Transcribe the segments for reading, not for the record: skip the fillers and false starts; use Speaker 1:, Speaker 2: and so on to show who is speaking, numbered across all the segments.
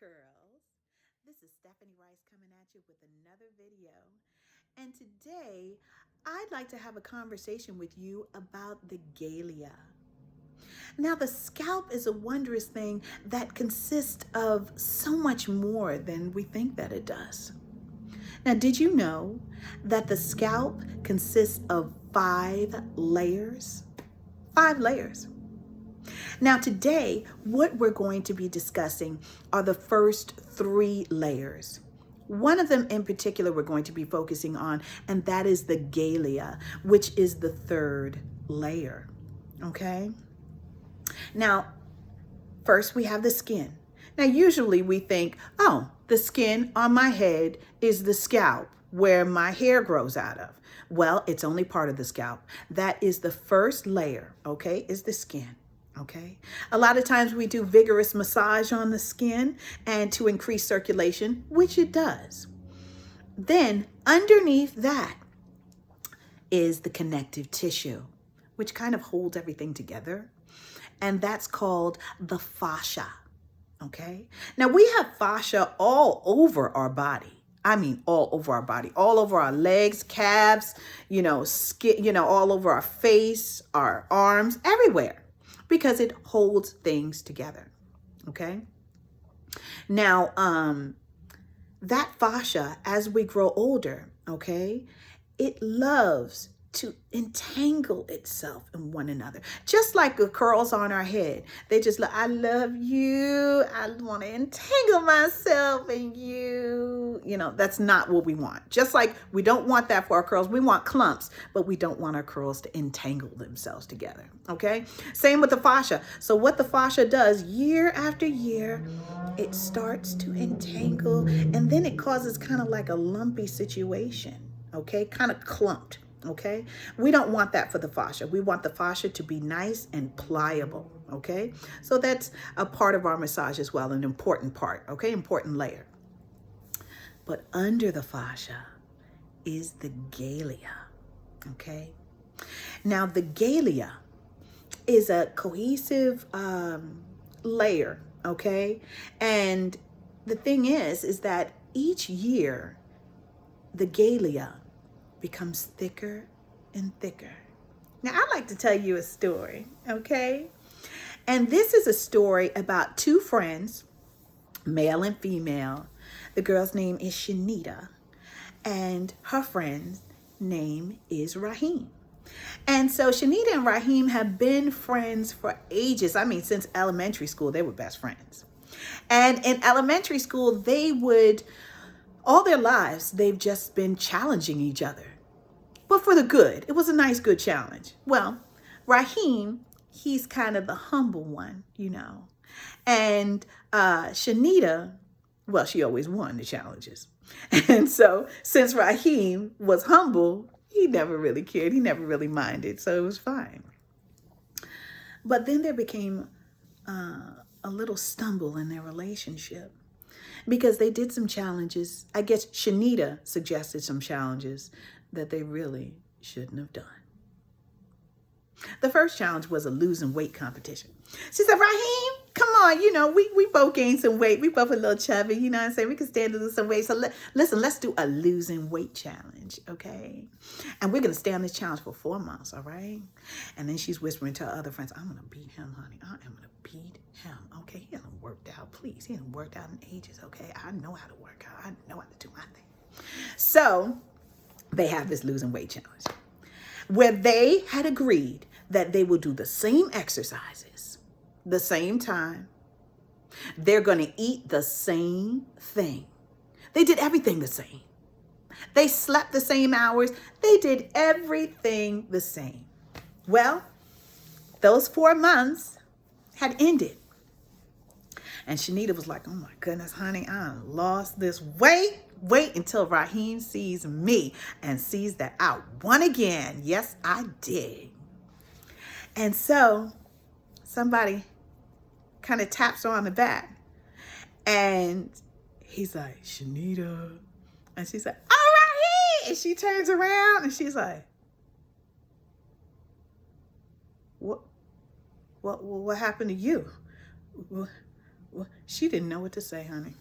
Speaker 1: Curls. This is Stephanie Rice coming at you with another video. And today, I'd like to have a conversation with you about the Galea. Now, the scalp is a wondrous thing that consists of so much more than we think that it does. Now, did you know that the scalp consists of 5 layers? 5 layers. Now today, what we're going to be discussing are the first 3 layers. One of them in particular we're going to be focusing on, and that is the Galea, which is the 3rd layer, okay? Now, first we have the skin. Now usually we think, oh, the skin on my head is the scalp where my hair grows out of. Well, it's only part of the scalp. That is the first layer, okay, is the skin. Okay. A lot of times we do vigorous massage on the skin and to increase circulation, which it does. Then underneath that is the connective tissue, which kind of holds everything together. And that's called the fascia. Okay. Now we have fascia all over our body. I mean, all over our body, all over our legs, calves, skin, all over our face, our arms, everywhere, because it holds things together. Okay. Now, that fascia, as we grow older, okay, it loves to entangle itself in one another. Just like the curls on our head. They just like, I love you. I want to entangle myself in you. That's not what we want. Just like we don't want that for our curls. We want clumps, but we don't want our curls to entangle themselves together. Okay. Same with the fascia. So what the fascia does year after year, it starts to entangle, and then it causes kind of like a lumpy situation. Okay. Kind of clumped. Okay, we don't want that for the fascia. We want the fascia to be nice and pliable. Okay, so that's a part of our massage as well, an important part. Okay, important layer. But under the fascia is the Galea. Okay, now the Galea is a cohesive layer. Okay, and the thing is that each year the Galea becomes thicker and thicker. Now, I'd like to tell you a story, okay? And this is a story about 2 friends, male and female. The girl's name is Shanita, and her friend's name is Rahim. And so Shanita and Rahim have been friends for ages. I mean, since elementary school, they were best friends. And in elementary school, all their lives, they've just been challenging each other, but for the good. It was a nice, good challenge. Well, Rahim, he's kind of the humble one, and Shanita, well, she always won the challenges. And so since Rahim was humble, he never really cared. He never really minded. So it was fine. But then there became a little stumble in their relationship, because they did some challenges. I guess Shanita suggested some challenges that they really shouldn't have done. The first challenge was a losing weight competition. She said, Rahim, come on, we both gained some weight. We both a little chubby, you know what I'm saying? We can stand to lose some weight. So listen, let's do a losing weight challenge, okay? And we're going to stay on this challenge for 4 months, all right? And then she's whispering to her other friends, I'm going to beat him, honey. I am going to beat him, okay? He hasn't worked out, please. He hasn't worked out in ages, okay? I know how to work out. I know how to do my thing. So they have this losing weight challenge where they had agreed that they will do the same exercises, the same time. They're going to eat the same thing. They did everything the same. They slept the same hours. They did everything the same. Well, those 4 months had ended. And Shanita was like, oh my goodness, honey, I lost this weight. Wait until Rahim sees me and sees that I won again. Yes, I did. And so somebody kind of taps her on the back. And he's like, Shanita. And she's like, all right. And she turns around and she's like, what happened to you? She didn't know what to say, honey.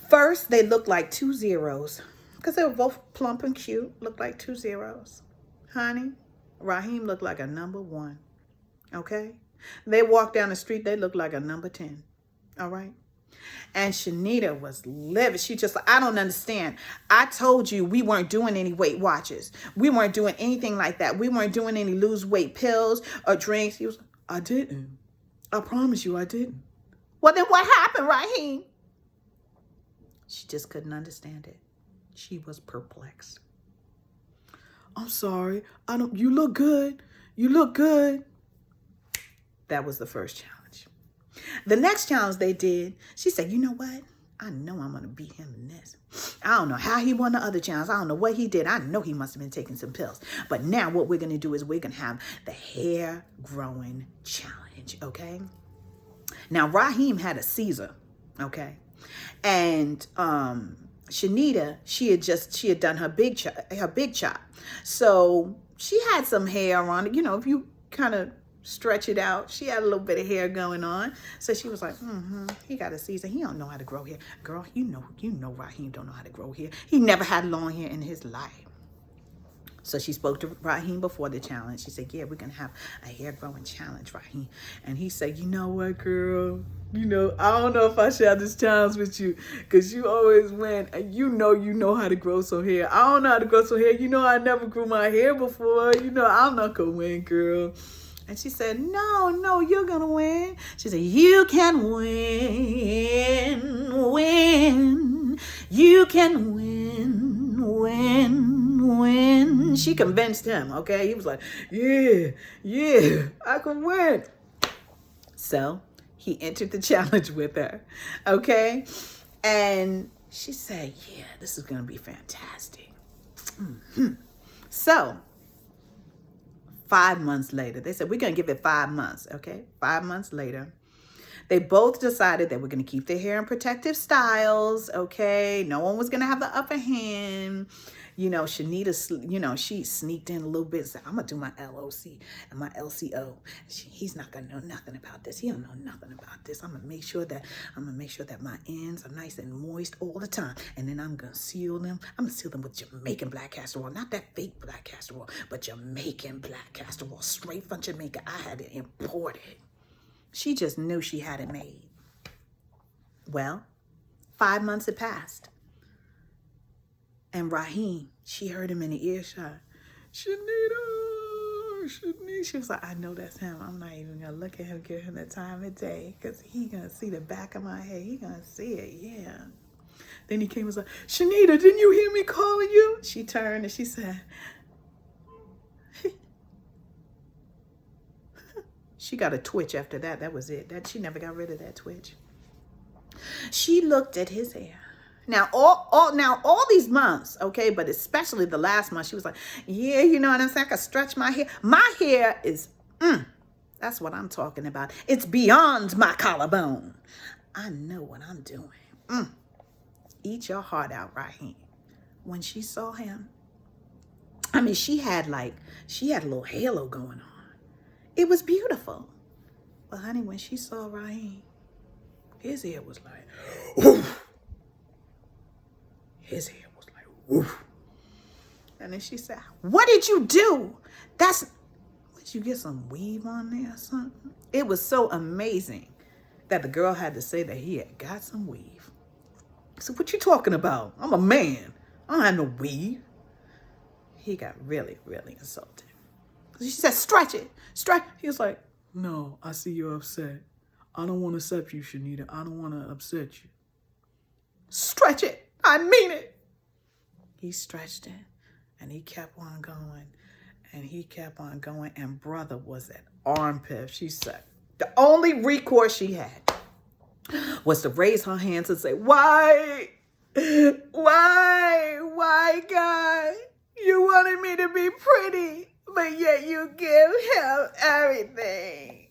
Speaker 1: First, they looked like 2 zeros because they were both plump and cute. Looked like 2 zeros. Honey, Raheem looked like a number 1. Okay? They walked down the street, they looked like a number 10. All right? And Shanita was livid. She just, I don't understand. I told you we weren't doing any Weight Watchers. We weren't doing anything like that. We weren't doing any lose weight pills or drinks. He was, I didn't. I promise you I didn't. Well, then what happened, Raheem? She just couldn't understand it. She was perplexed. I'm sorry. You look good. You look good. That was the first challenge. The next challenge they did, she said, you know what? I know I'm going to beat him in this. I don't know how he won the other challenge. I don't know what he did. I know he must have been taking some pills. But now what we're going to do is we're going to have the hair growing challenge, okay? Now, Raheem had a Caesar, okay? And Shanita, she had done her big chop. So she had some hair on it. You know, if you kind of stretch it out, she had a little bit of hair going on. So she was like, he got a Caesar. He don't know how to grow hair. Girl, you know Raheem don't know how to grow hair. He never had long hair in his life. So she spoke to Raheem before the challenge. She said, yeah, we're going to have a hair growing challenge, Raheem. And he said, you know what, girl? You know, I don't know if I share this challenge with you because you always win. And you know how to grow some hair. I don't know how to grow some hair. You know, I never grew my hair before. You know, I'm not going to win, girl. And she said, no, you're going to win. She said, you can win. You can win. She convinced him, okay? He was like, yeah, I can win. So he entered the challenge with her, okay? And she said, yeah, this is going to be fantastic. So 5 months later, they said, we're going to give it 5 months, okay? 5 months later, they both decided they were going to keep their hair in protective styles, okay? No one was going to have the upper hand. You know, Shanita, you know, she sneaked in a little bit and said, I'm going to do my LOC and my LCO. He's not going to know nothing about this. He don't know nothing about this. I'm going to make sure that my ends are nice and moist all the time. And then I'm going to seal them. I'm going to seal them with Jamaican black castor oil. Not that fake black castor oil, but Jamaican black castor oil. Straight from Jamaica. I had it imported. She just knew she had it made. Well, 5 months had passed. And Raheem, she heard him in the earshot. Shanita. She was like, I know that's him. I'm not even going to look at him, give him the time of day, because he going to see the back of my head. He going to see it, yeah. Then he came and was like, Shanita, didn't you hear me calling you? She turned and she said, she got a twitch after that. That was it. She never got rid of that twitch. She looked at his hair. Now, all these months, okay, but especially the last month, she was like, yeah, you know what I'm saying? I can stretch my hair. My hair is, that's what I'm talking about. It's beyond my collarbone. I know what I'm doing. Eat your heart out, Raheem. When she saw him, I mean, she had a little halo going on. It was beautiful. But honey, when she saw Raheem, his hair was like, oof. His hair was like, woof. And then she said, what did you do? Did you get some weave on there or something? It was so amazing that the girl had to say that he had got some weave. So what you talking about? I'm a man. I don't have no weave. He got really, really insulted. She said, stretch it. Stretch. He was like, no, I see you're upset. I don't want to upset you, Shanita. I don't want to upset you. Stretch it. I mean it. He stretched it and he kept on going and he kept on going. And brother was an armpit. She said the only recourse she had was to raise her hands and say, why, God? You wanted me to be pretty, but yet you give him everything.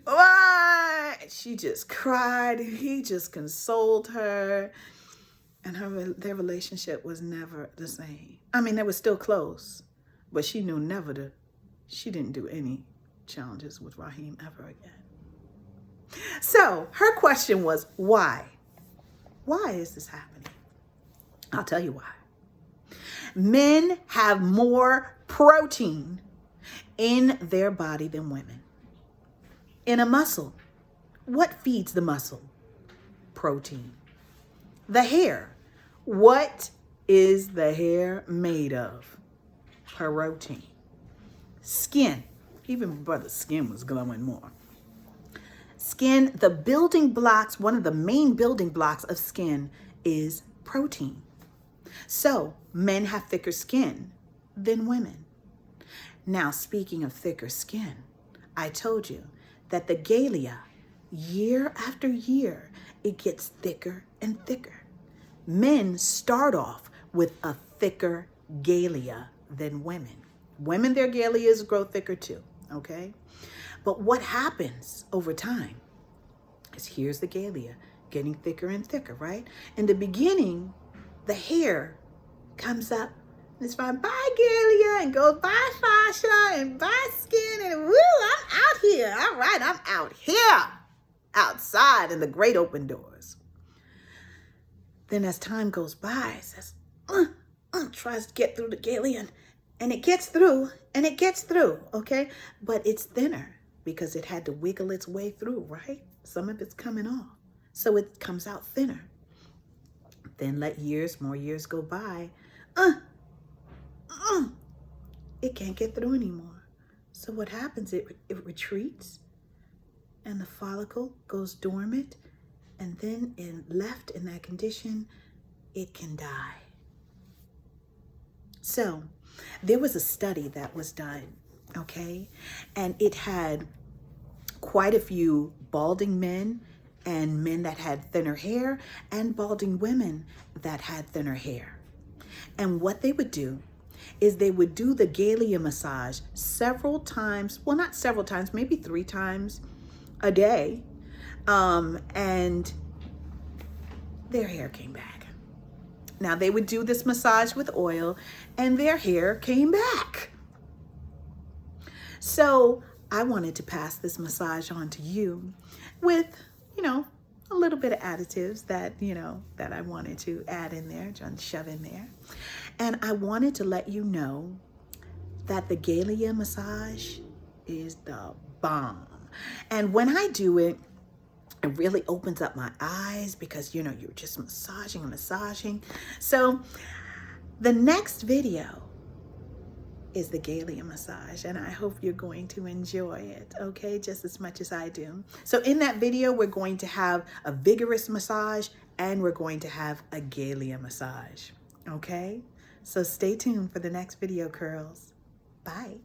Speaker 1: Why? She just cried. He just consoled her. And their relationship was never the same. I mean, they were still close, but she knew she didn't do any challenges with Raheem ever again. So her question was, why? Why is this happening? I'll tell you why. Men have more protein in their body than women. In a muscle, what feeds the muscle? Protein. The hair, what is the hair made of? Protein. Skin, even brother's skin was glowing more. Skin, the building blocks, one of the main building blocks of skin is protein. So men have thicker skin than women. Now, speaking of thicker skin, I told you that the Galea, year after year, it gets thicker and thicker. Men start off with a thicker Galea than women. Women, their Galeas grow thicker too, okay? But what happens over time is here's the Galea getting thicker and thicker, right? In the beginning, the hair comes up and it's fine, bye Galea, and goes bye fascia and bye skin, and woo, I'm out here. All right, I'm out here, outside in the great open doors. Then as time goes by, it says, tries to get through the Galea, and it gets through, and it gets through, okay? But it's thinner because it had to wiggle its way through, right? Some of it's coming off. So it comes out thinner. Then let more years go by. It can't get through anymore. So what happens? It retreats, and the follicle goes dormant, and then left in that condition, it can die. So there was a study that was done, okay? And it had quite a few balding men and men that had thinner hair and balding women that had thinner hair. And what they would do is they would do the Galea massage several times, well, not several times, maybe 3 times a day. And their hair came back. Now they would do this massage with oil and their hair came back. So I wanted to pass this massage on to you with, a little bit of additives that, that I wanted to add in there, shove in there. And I wanted to let you know that the Galea massage is the bomb. And when I do it, it really opens up my eyes because, you're just massaging and massaging. So the next video is the Galea massage, and I hope you're going to enjoy it, okay, just as much as I do. So in that video, we're going to have a vigorous massage and we're going to have a Galea massage, okay? So stay tuned for the next video, curls. Bye.